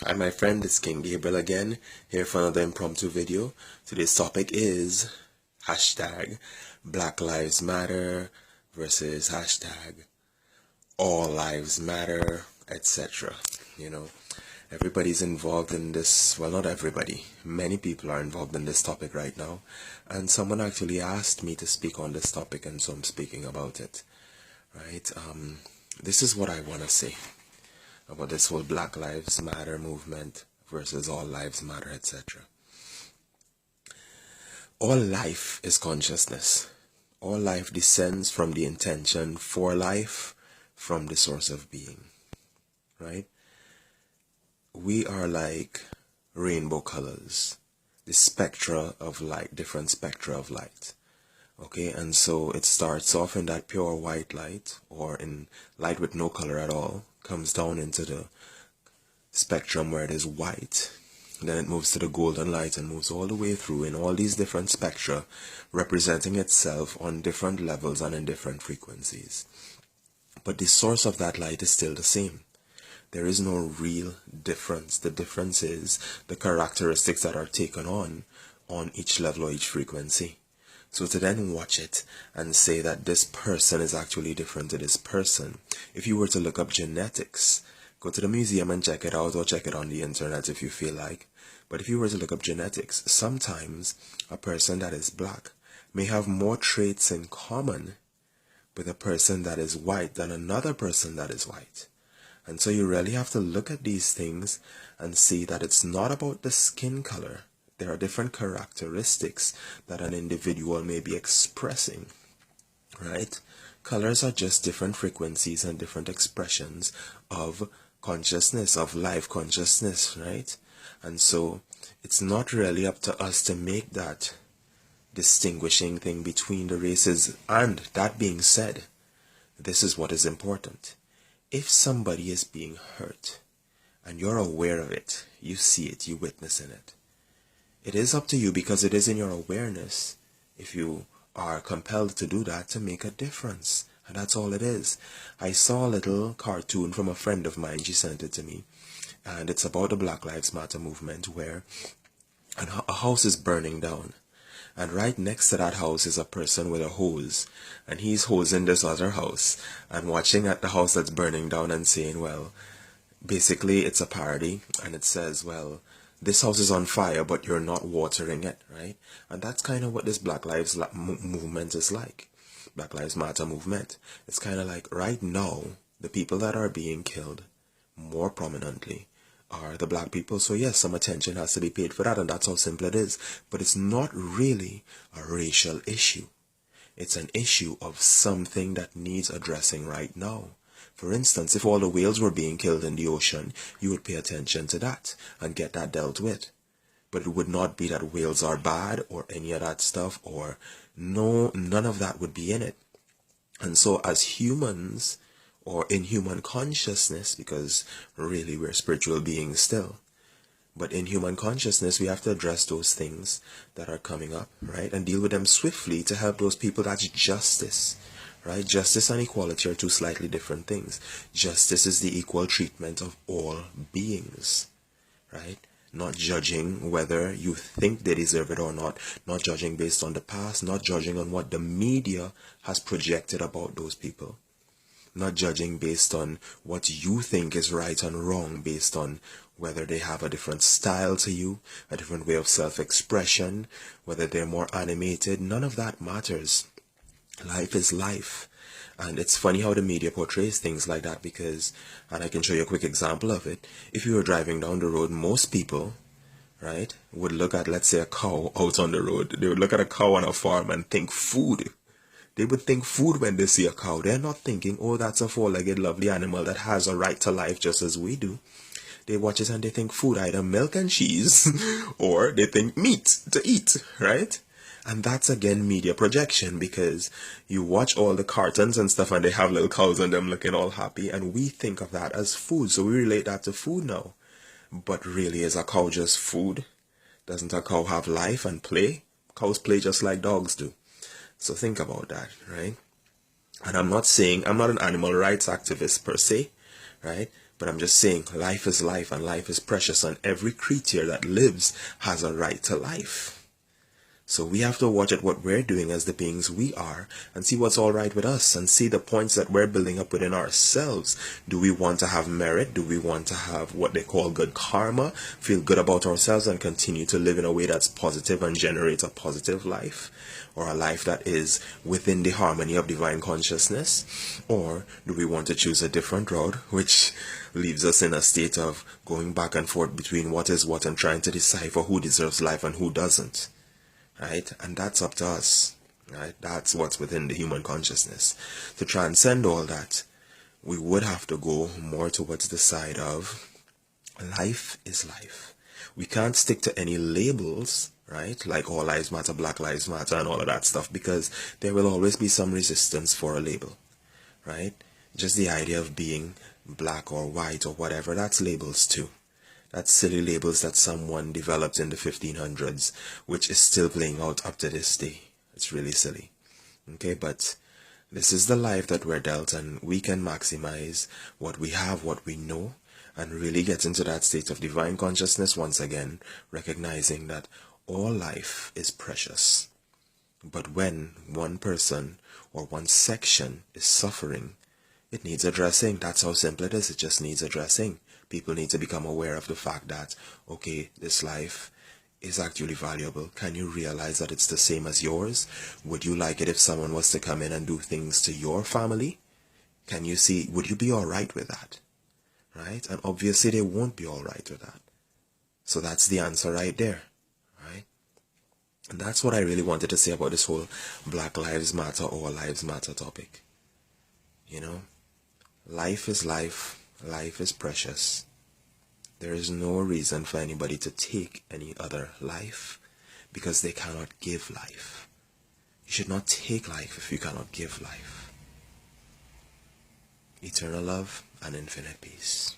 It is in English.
Hi my friend, it's King Gabriel again, here for another impromptu video. Today's topic is hashtag Black Lives Matter versus hashtag All Lives Matter, etc. You know, everybody's involved in this, well, not everybody, many people are involved in this topic right now, and someone actually asked me to speak on this topic, and so I'm speaking about it, right? This is what I want to say about this whole Black Lives Matter movement versus All Lives Matter, etc. All life is consciousness. All life descends from the intention for life, from the source of being, right? We are like rainbow colors, the spectra of light, different spectra of light. Okay, and so it starts off in that pure white light, or in light with no color at all, comes down into the spectrum where it is white, then it moves to the golden light and moves all the way through in all these different spectra, representing itself on different levels and in different frequencies. But the source of that light is still the same. There is no real difference. The difference is the characteristics that are taken on each level or each frequency. So to then watch it and say that this person is actually different to this person, if you were to look up genetics, go to the museum and check it out, or check it on the internet if you feel like. But if you were to look up genetics, sometimes a person that is black may have more traits in common with a person that is white than another person that is white. And so you really have to look at these things and see that it's not about the skin color. There are different characteristics that an individual may be expressing, right? Colors are just different frequencies and different expressions of consciousness, of life consciousness, right? And so it's not really up to us to make that distinguishing thing between the races. And that being said, this is what is important. If somebody is being hurt and you're aware of it, you see it, you witness in it, it is up to you, because it is in your awareness, if you are compelled to do that, to make a difference. And that's all it is. I saw a little cartoon from a friend of mine. She sent it to me. And it's about the Black Lives Matter movement, where a house is burning down. And right next to that house is a person with a hose. And he's hosing this other house and watching at the house that's burning down and saying, well, basically it's a parody. And it says, well, this house is on fire, but you're not watering it, right? And that's kind of what this Black Lives movement is like. Black Lives Matter movement. It's kind of like right now, the people that are being killed more prominently are the black people. So yes, some attention has to be paid for that, and that's how simple it is. But it's not really a racial issue. It's an issue of something that needs addressing right now. For instance, if all the whales were being killed in the ocean, you would pay attention to that and get that dealt with. But it would not be that whales are bad or any of that stuff, or none of that would be in it. And so as humans, or in human consciousness, because really we're spiritual beings still, but in human consciousness, we have to address those things that are coming up, right? And deal with them swiftly to help those people. That's justice, right? Justice and equality are two slightly different things. Justice is the equal treatment of all beings, right? Not judging whether you think they deserve it or not. Not judging based on the past. Not judging on what the media has projected about those people. Not judging based on what you think is right and wrong, based on whether they have a different style to you, a different way of self-expression, whether they're more animated. None of that matters. Life is life. And it's funny how the media portrays things like that, because, and I can show you a quick example of it, if you were driving down the road, most people, right, would look at, let's say, a cow out on the road. They would look at a cow on a farm and think food. They would think food when they see a cow. They're not thinking, oh, that's a four-legged lovely animal that has a right to life just as we do. They watch it and they think food, either milk and cheese, or they think meat to eat, right? And that's, again, media projection, because you watch all the cartoons and stuff and they have little cows on them looking all happy, and we think of that as food, so we relate that to food now. But really, is a cow just food? Doesn't a cow have life and play? Cows play just like dogs do. So think about that, right? And I'm not an animal rights activist per se, right? But I'm just saying, life is life and life is precious, and every creature that lives has a right to life. So we have to watch at what we're doing as the beings we are and see what's all right with us and see the points that we're building up within ourselves. Do we want to have merit? Do we want to have what they call good karma? Feel good about ourselves and continue to live in a way that's positive and generates a positive life? Or a life that is within the harmony of divine consciousness? Or do we want to choose a different road, which leaves us in a state of going back and forth between what is what and trying to decipher who deserves life and who doesn't? Right? And that's up to us. Right? That's what's within the human consciousness. To transcend all that, we would have to go more towards the side of life is life. We can't stick to any labels, right? Like all lives matter, Black Lives Matter, and all of that stuff, because there will always be some resistance for a label, right? Just the idea of being black or white or whatever, that's labels too. That's silly labels that someone developed in the 1500s, which is still playing out up to this day. It's really silly. Okay, but this is the life that we're dealt, and we can maximize what we have, what we know, and really get into that state of divine consciousness once again, recognizing that all life is precious. But when one person or one section is suffering, it needs addressing. That's how simple it is. It just needs addressing. People need to become aware of the fact that, okay, this life is actually valuable. Can you realize that it's the same as yours? Would you like it if someone was to come in and do things to your family? Can you see, would you be alright with that? Right? And obviously they won't be alright with that. So that's the answer right there. Right? And that's what I really wanted to say about this whole Black Lives Matter or Lives Matter topic. You know? Life is life. Life is precious. There is no reason for anybody to take any other life because they cannot give life. You should not take life if you cannot give life. Eternal love and infinite peace.